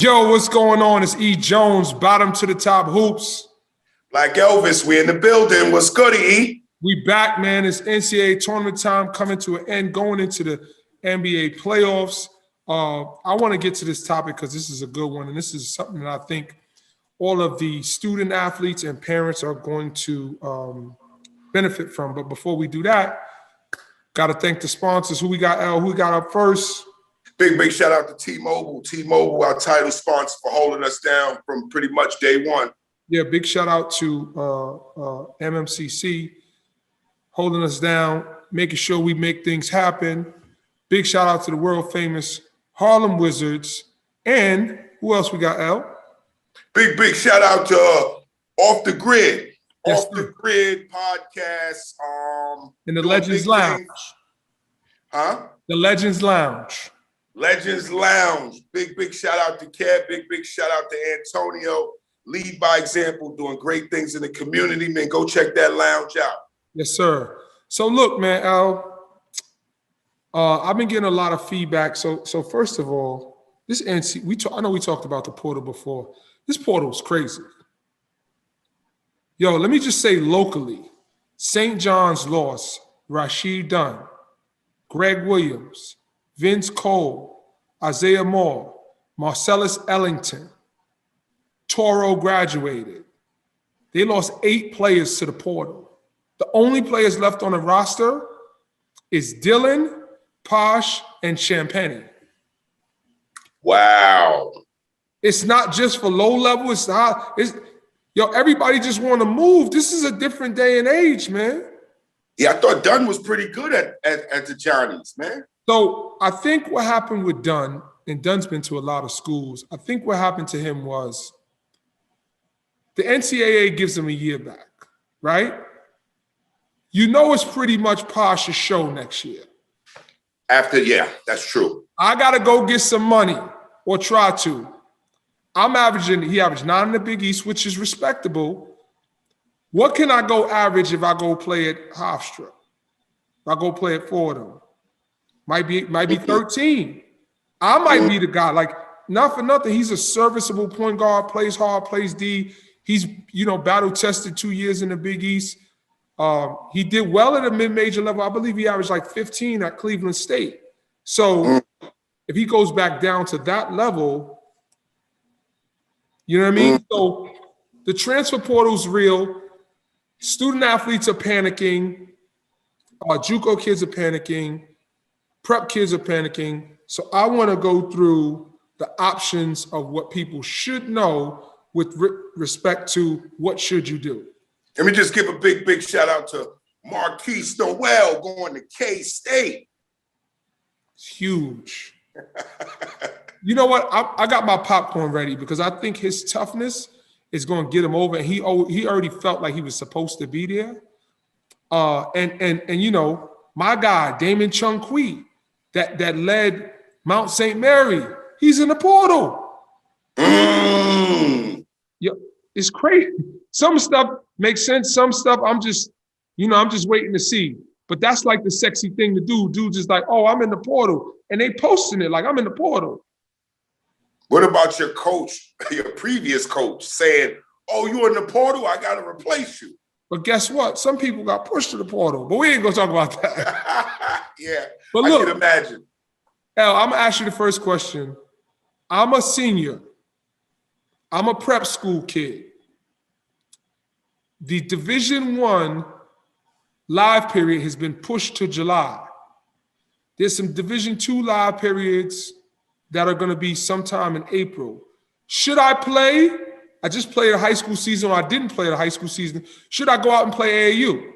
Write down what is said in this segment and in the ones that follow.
Yo, what's going on? It's E. Jones, bottom to the top hoops. Like Elvis, we in the building. What's good, E? We back, man. It's NCAA tournament time coming to an end, going into the NBA playoffs. I want to get to this topic because this is a good one, and this is something that I think all of the student athletes and parents are going to benefit from. But before we do that, got to thank the sponsors. Who we got, L? Who we got up first? Big shout out to T-Mobile. T-Mobile, our title sponsor, for holding us down from pretty much day one. Yeah, big shout out to MMCC holding us down, making sure we make things happen. Big shout out to the world famous Harlem Wizards. And who else we got, L? Big shout out to Off the Grid. Yes, Off the Grid podcast. In the Legends Lounge. Huh? The Legends Lounge. Legends Lounge. Big shout out to Kev. Big shout out to Antonio. Lead by example, doing great things in the community. Man, go check that lounge out. Yes, sir. So look, man, Al, I've been getting a lot of feedback. So first of all, this NC, I know we talked about the portal before. This portal is crazy. Yo, let me just say locally, St. John's lost Rashid Dunn, Greg Williams, Vince Cole, Isaiah Moore, Marcellus Ellington. Toro graduated. They lost 8 players to the portal. The only players left on the roster is Dylan, Posh, and Champagne. Wow. It's not just for low level. Everybody just want to move. This is a different day and age, man. Yeah, I thought Dunn was pretty good at the Johnnies, man. So I think what happened with Dunn, and Dunn's been to a lot of schools, I think what happened to him was the NCAA gives him a year back, right? You know it's pretty much Posh's show next year. Yeah, that's true. I got to go get some money or try to. He averaged 9 in the Big East, which is respectable. What can I go average if I go play at Hofstra? If I go play at Fordham? Might be 13. I might be the guy. Like, not for nothing, he's a serviceable point guard, plays hard, plays D. He's, battle tested 2 years in the Big East. He did well at a mid-major level. I believe he averaged like 15 at Cleveland State. So if he goes back down to that level, you know what I mean? So the transfer portal's real. Student athletes are panicking. JUCO kids are panicking. Prep kids are panicking. So I want to go through the options of what people should know with respect to what should you do. Let me just give a big shout out to Marquise Noel going to K-State. It's huge. You know what? I got my popcorn ready because I think his toughness is going to get him over. And he already felt like he was supposed to be there. And my guy, Damon Chung Kui, that led Mount St. Mary, he's in the portal. Yeah, it's crazy. Some stuff makes sense. Some stuff I'm just waiting to see. But that's like the sexy thing to do. Dude just like, oh, I'm in the portal. And they posting it like I'm in the portal. What about your coach, your previous coach, saying, oh, you're in the portal, I got to replace you? But guess what? Some people got pushed to the portal. But we ain't going to talk about that. Yeah, but look, I can imagine. Al, I'm going to ask you the first question. I'm a senior. I'm a prep school kid. The Division I live period has been pushed to July. There's some Division II live periods that are going to be sometime in April. Should I play? I just played a high school season, or I didn't play a high school season. Should I go out and play AAU?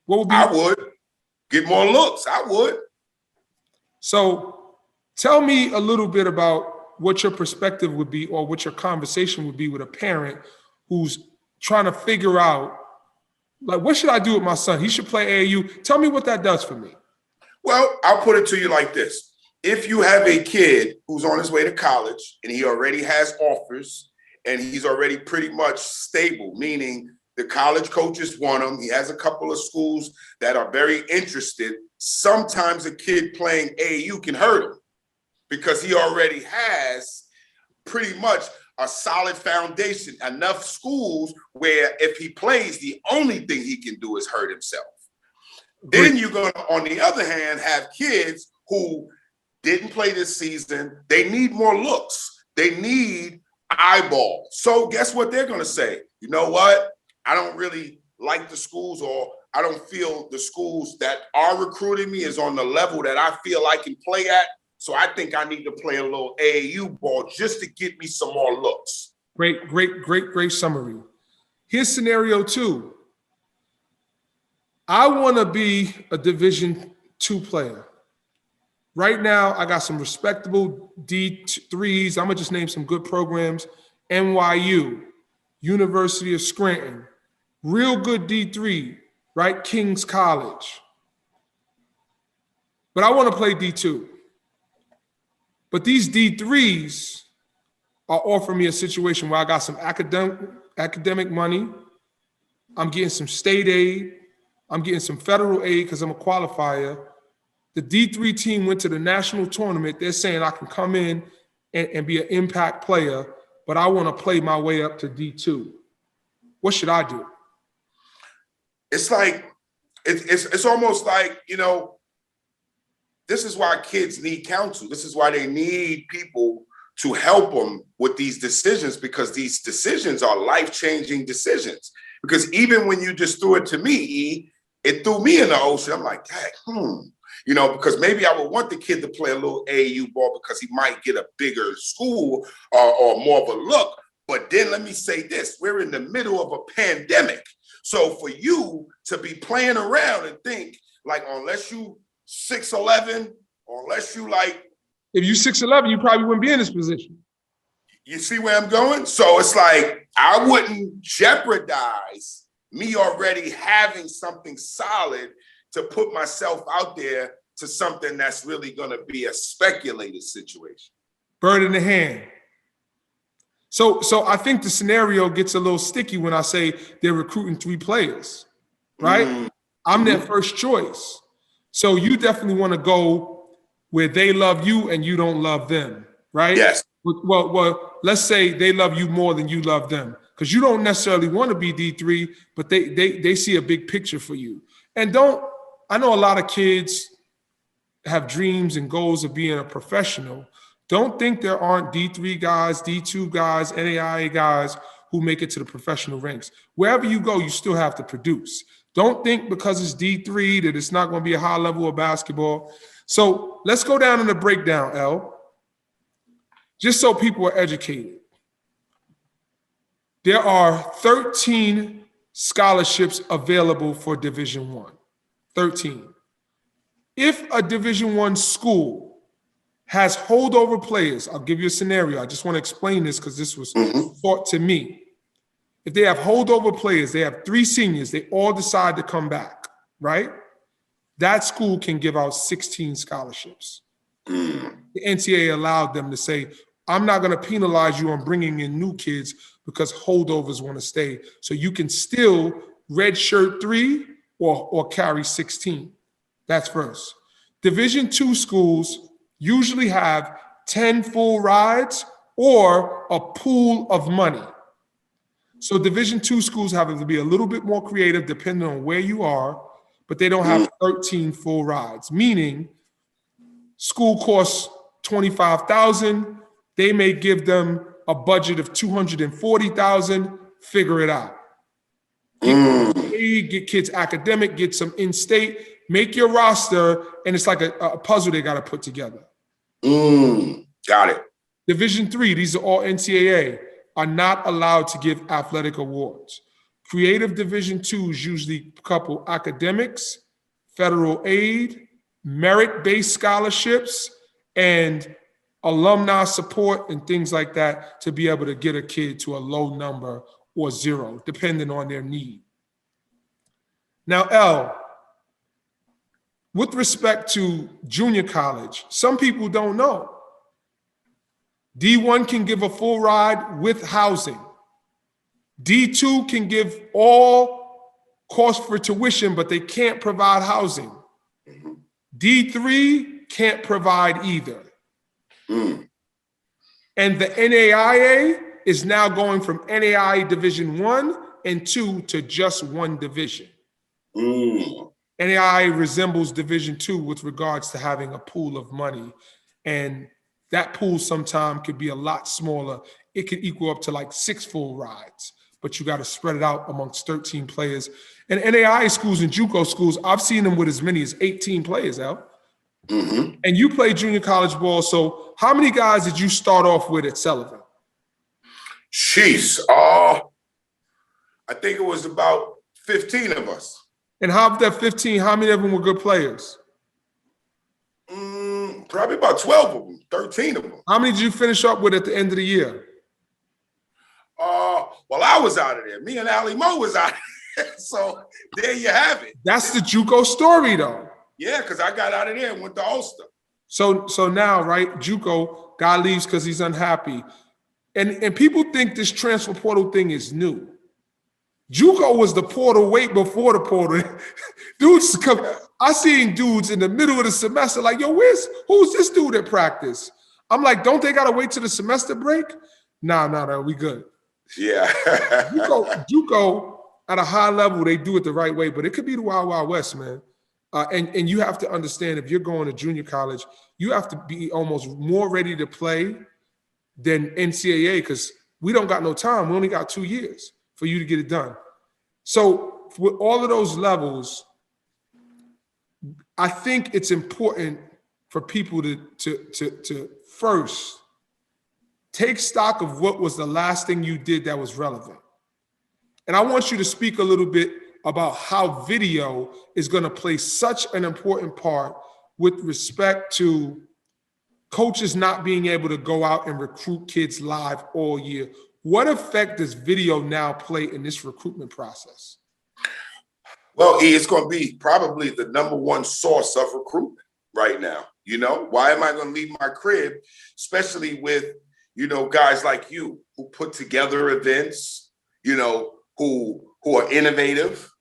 What would be? I would. Get more looks. I would. So tell me a little bit about what your perspective would be or what your conversation would be with a parent who's trying to figure out, like, what should I do with my son? He should play AAU. Tell me what that does for me. Well, I'll put it to you like this. If you have a kid who's on his way to college and he already has offers and he's already pretty much stable, meaning the college coaches want him, he has a couple of schools that are very interested, sometimes a kid playing AAU can hurt him because he already has pretty much a solid foundation, enough schools where if he plays, the only thing he can do is hurt himself. Then you're going to, on the other hand, have kids who didn't play this season. They need more looks. They need eyeballs. So guess what they're going to say? You know what? I don't really like the schools, or I don't feel the schools that are recruiting me is on the level that I feel I can play at. So I think I need to play a little AAU ball just to get me some more looks. Great summary. Here's scenario 2. I want to be a Division II player. Right now, I got some respectable D3s. I'm going to just name some good programs. NYU, University of Scranton, real good D3, right? King's College. But I want to play D2. But these D3s are offering me a situation where I got some academic money. I'm getting some state aid. I'm getting some federal aid because I'm a qualifier. The D3 team went to the national tournament. They're saying I can come in and be an impact player, but I want to play my way up to D2. What should I do? It's like, it's almost like, you know, this is why kids need counsel. This is why they need people to help them with these decisions, because these decisions are life-changing decisions. Because even when you just threw it to me, E, it threw me in the ocean. I'm like, dang, you know, because maybe I would want the kid to play a little AAU ball because he might get a bigger school or more of a look. But then let me say this, we're in the middle of a pandemic. So for you to be playing around and think, like, unless you 6'11", or unless you like... If you 6'11", you probably wouldn't be in this position. You see where I'm going? So it's like, I wouldn't jeopardize me already having something solid to put myself out there to something that's really going to be a speculated situation. Bird in the hand. So I think the scenario gets a little sticky when I say they're recruiting 3 players, right? I'm their first choice. So you definitely want to go where they love you and you don't love them, right? Yes. Well, let's say they love you more than you love them, because you don't necessarily want to be D3, but they see a big picture for you. And I know a lot of kids have dreams and goals of being a professional. Don't think there aren't D3 guys, D2 guys, NAIA guys who make it to the professional ranks. Wherever you go, you still have to produce. Don't think because it's D3 that it's not going to be a high level of basketball. So let's go down in the breakdown, L, just so people are educated. There are 13 scholarships available for Division I. 13. If a Division I school has holdover players, I'll give you a scenario. I just want to explain this because this was taught to me. If they have holdover players, they have 3 seniors, they all decide to come back, right? That school can give out 16 scholarships. The NCAA allowed them to say, I'm not going to penalize you on bringing in new kids because holdovers want to stay. So you can still redshirt 3 or carry 16. That's first. Division II schools usually have 10 full rides or a pool of money. So Division II schools have to be a little bit more creative depending on where you are, but they don't have 13 full rides, meaning school costs $25,000. They may give them a budget of $240,000, figure it out. Get kids academic, get some in-state, make your roster, and it's like a puzzle they got to put together. Got it. Division III, these are all NCAA, are not allowed to give athletic awards. Creative Division IIs usually couple academics, federal aid, merit-based scholarships, and alumni support and things like that to be able to get a kid to a low number or 0, depending on their need. Now, L, with respect to junior college, some people don't know. D1 can give a full ride with housing. D2 can give all costs for tuition, but they can't provide housing. D3 can't provide either. And the NAIA is now going from NAIA Division 1 and 2 to just one division. NAIA resembles Division 2 with regards to having a pool of money. And that pool sometimes could be a lot smaller. It could equal up to like 6 full rides, but you got to spread it out amongst 13 players. And NAIA schools and JUCO schools, I've seen them with as many as 18 players, Al. And you play junior college ball. So how many guys did you start off with at Sullivan? Jeez. I think it was about 15 of us. And how of that 15, how many of them were good players? Probably about 12 of them, 13 of them. How many did you finish up with at the end of the year? Well, I was out of there. Me and Ali Mo was out of there. So there you have it. That's the JUCO story, though. Yeah, because I got out of there and went to Ulster. So now, right, JUCO, guy leaves because he's unhappy. And people think this transfer portal thing is new. JUCO was the portal way before the portal. Dudes come. I seen dudes in the middle of the semester like, yo, who's this dude at practice? I'm like, don't they gotta wait till the semester break? Nah, we good. Yeah. JUCO at a high level, they do it the right way, but it could be the Wild Wild West, man. And you have to understand, if you're going to junior college, you have to be almost more ready to play than NCAA, because we don't got no time. We only got 2 years for you to get it done. So with all of those levels, I think it's important for people to first take stock of what was the last thing you did that was relevant. And I want you to speak a little bit about how video is going to play such an important part with respect to coaches not being able to go out and recruit kids live all year. What effect does video now play in this recruitment process? Well, it's going to be probably the number one source of recruitment right now. You know, why am I going to leave my crib, especially with, you know, guys like you who put together events, you know, who are innovative,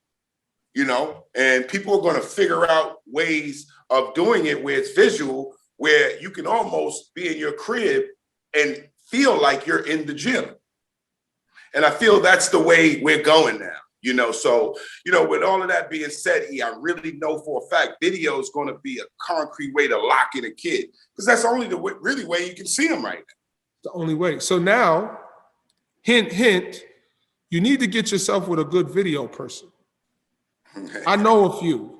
you know, and people are going to figure out ways of doing it where it's visual, where you can almost be in your crib and feel like you're in the gym. And I feel that's the way we're going now, you know. So, you know, with all of that being said, I really know for a fact video is going to be a concrete way to lock in a kid, because that's only the really way you can see them right now. The only way. So now, hint, you need to get yourself with a good video person. I know a few.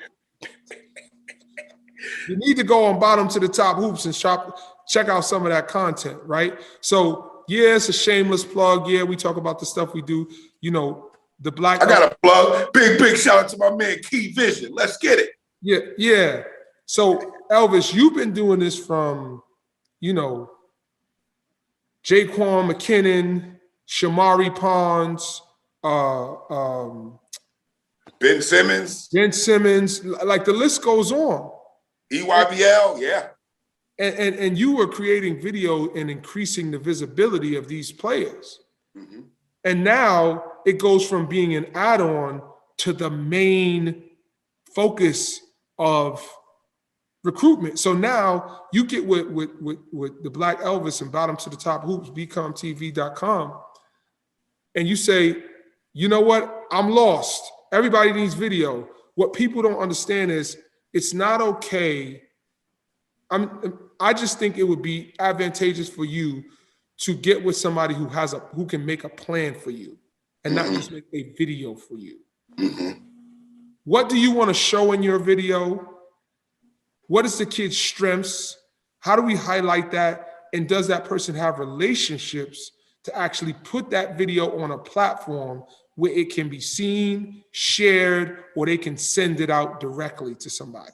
You need to go on Bottom to the Top Hoops and check out some of that content, right? So, yeah, it's a shameless plug. Yeah, we talk about the stuff we do. You know, the Black. I got a plug. Big shout out to my man Key Vision. Let's get it. Yeah. So, Elvis, you've been doing this from, you know, Jaquan McKinnon, Shamari Pons, Ben Simmons, like the list goes on. EYBL, yeah. And you were creating video and increasing the visibility of these players. Mm-hmm. And now it goes from being an add-on to the main focus of recruitment. So now you get with the Black Elvis and Bottom to the Top Hoops, bcomtv.com, and you say, you know what? I'm lost. Everybody needs video. What people don't understand is it's not okay. I just think it would be advantageous for you to get with somebody who can make a plan for you and not just make a video for you. Mm-hmm. What do you want to show in your video? What is the kid's strengths? How do we highlight that? And does that person have relationships to actually put that video on a platform where it can be seen, shared, or they can send it out directly to somebody?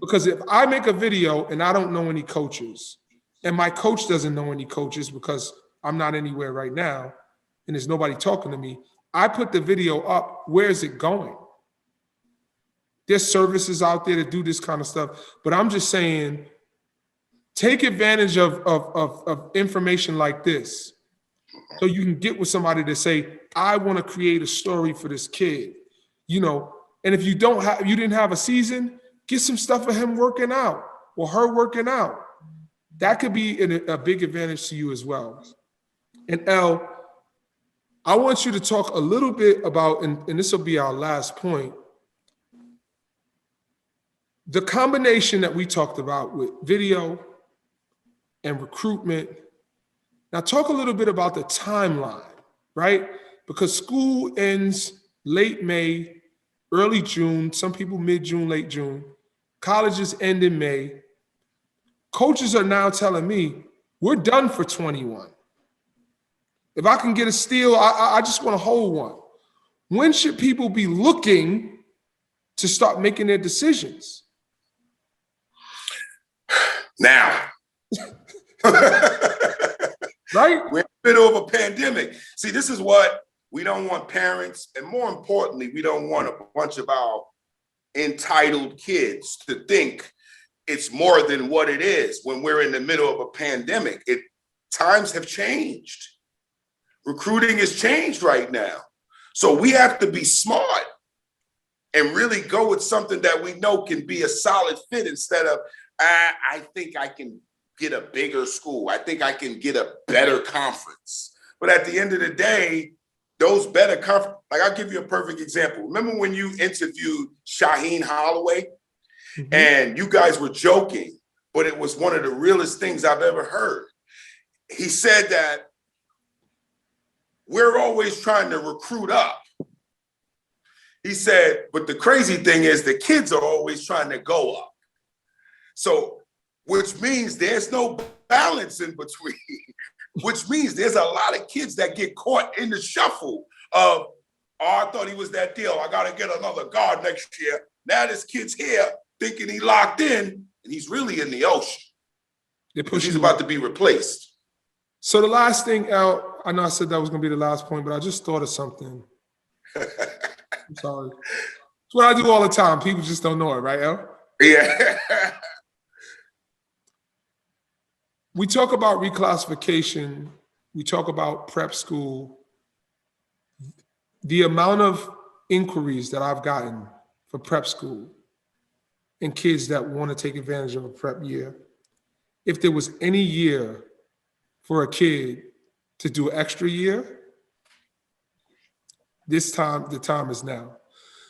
Because if I make a video and I don't know any coaches, and my coach doesn't know any coaches because I'm not anywhere right now, and there's nobody talking to me, I put the video up, where is it going? There's services out there to do this kind of stuff, but I'm just saying, take advantage of information like this so you can get with somebody to say, I want to create a story for this kid, you know. And if you didn't have a season, get some stuff of him working out or her working out. that could be a big advantage to you as well. And L, I want you to talk a little bit about, and this will be our last point, the combination that we talked about with video and recruitment. Now talk a little bit about the timeline, right? Because school ends late May, early June, some people mid-June, late June. Colleges end in May. Coaches are now telling me, we're done for 21. If I can get a steal, I just want to hold one. When should people be looking to start making their decisions? Now. Right? We're in the middle of a pandemic. See, this is what we don't want parents, and more importantly, we don't want a bunch of our entitled kids to think it's more than what it is when we're in the middle of a pandemic. Times have changed. Recruiting has changed right now. So we have to be smart and really go with something that we know can be a solid fit instead of, I think I can get a bigger school. I think I can get a better conference. But at the end of the day, those better conference, like I'll give you a perfect example. Remember when you interviewed Shaheen Holloway and you guys were joking, but it was one of the realest things I've ever heard. He said that we're always trying to recruit up. He said, but the crazy thing is the kids are always trying to go up. So, which means there's no balance in between, which means there's a lot of kids that get caught in the shuffle of, oh, I thought he was that deal. I got to get another guard next year. Now this kid's here thinking he locked in and he's really in the ocean. He's about to be replaced. So the last thing, Al, I know I said that was going to be the last point, but I just thought of something. I'm sorry. It's what I do all the time. People just don't know it, right, Al? Yeah. We talk about reclassification. We talk about prep school. The amount of inquiries that I've gotten for prep school and kids that want to take advantage of a prep year. If there was any year for a kid to do an extra year, the time is now.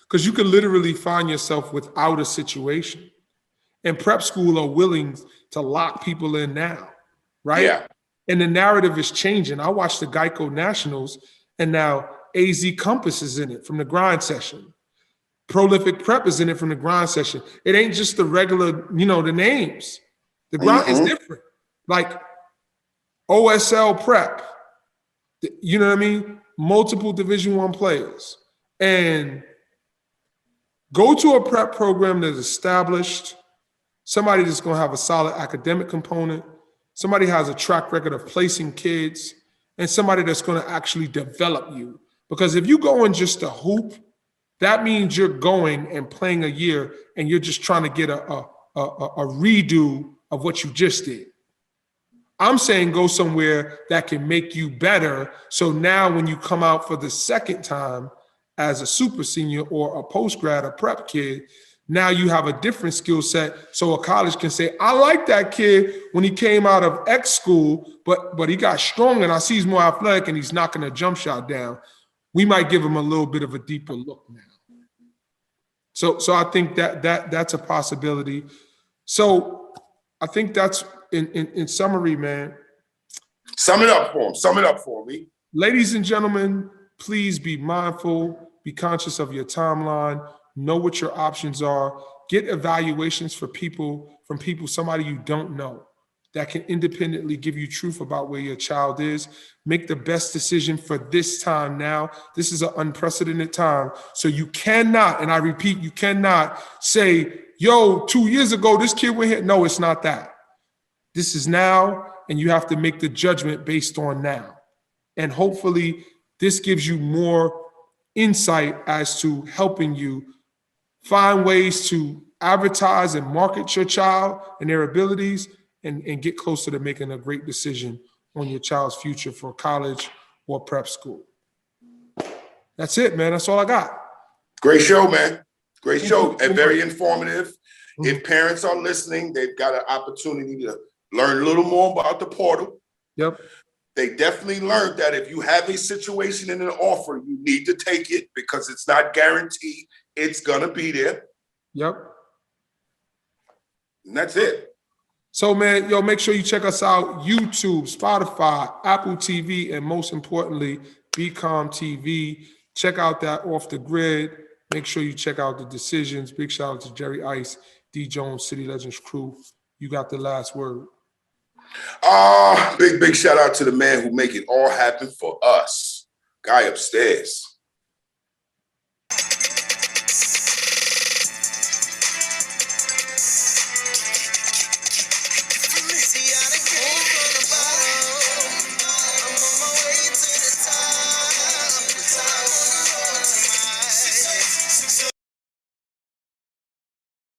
Because you could literally find yourself without a situation. And prep school are willing to lock people in now, right? Yeah. And the narrative is changing. I watched the Geico Nationals, and now AZ Compass is in it from the grind session. Prolific Prep is in it from the grind session. It ain't just the regular, the names. The grind is different. Like OSL Prep, you know what I mean? Multiple Division I players. And go to a prep program that's established, somebody that's going to have a solid academic component, somebody has a track record of placing kids, and somebody that's going to actually develop you. Because if you go in just to hoop, that means you're going and playing a year and you're just trying to get a redo of what you just did. I'm saying go somewhere that can make you better. So now when you come out for the second time as a super senior or a post-grad or prep kid, now you have a different skill set. So a college can say, I like that kid when he came out of X school, but he got strong and I see he's more athletic and he's knocking a jump shot down. We might give him a little bit of a deeper look now. So I think that's a possibility. So I think that's in summary, man. Sum it up for me. Ladies and gentlemen, please be mindful, be conscious of your timeline, know what your options are, get evaluations from somebody you don't know that can independently give you truth about where your child is. Make the best decision for this time now. This is an unprecedented time. So you cannot, and I repeat, you cannot say, yo, 2 years ago, this kid went here. No, it's not that. This is now, and you have to make the judgment based on now. And hopefully this gives you more insight as to helping you find ways to advertise and market your child and their abilities and get closer to making a great decision on your child's future for college or prep school. That's it, man. That's all I got. Great show, man. Great show and very informative. If parents are listening, they've got an opportunity to learned a little more about the portal. Yep. They definitely learned that if you have a situation and an offer, you need to take it because it's not guaranteed it's gonna be there. Yep. And that's it. So, man, yo, make sure you check us out. YouTube, Spotify, Apple TV, and most importantly, BCOM TV. Check out that Off the Grid. Make sure you check out The Decisions. Big shout out to Jerry Ice, D. Jones, City Legends crew. You got the last word. Big shout out to the man who make it all happen for us. Guy upstairs.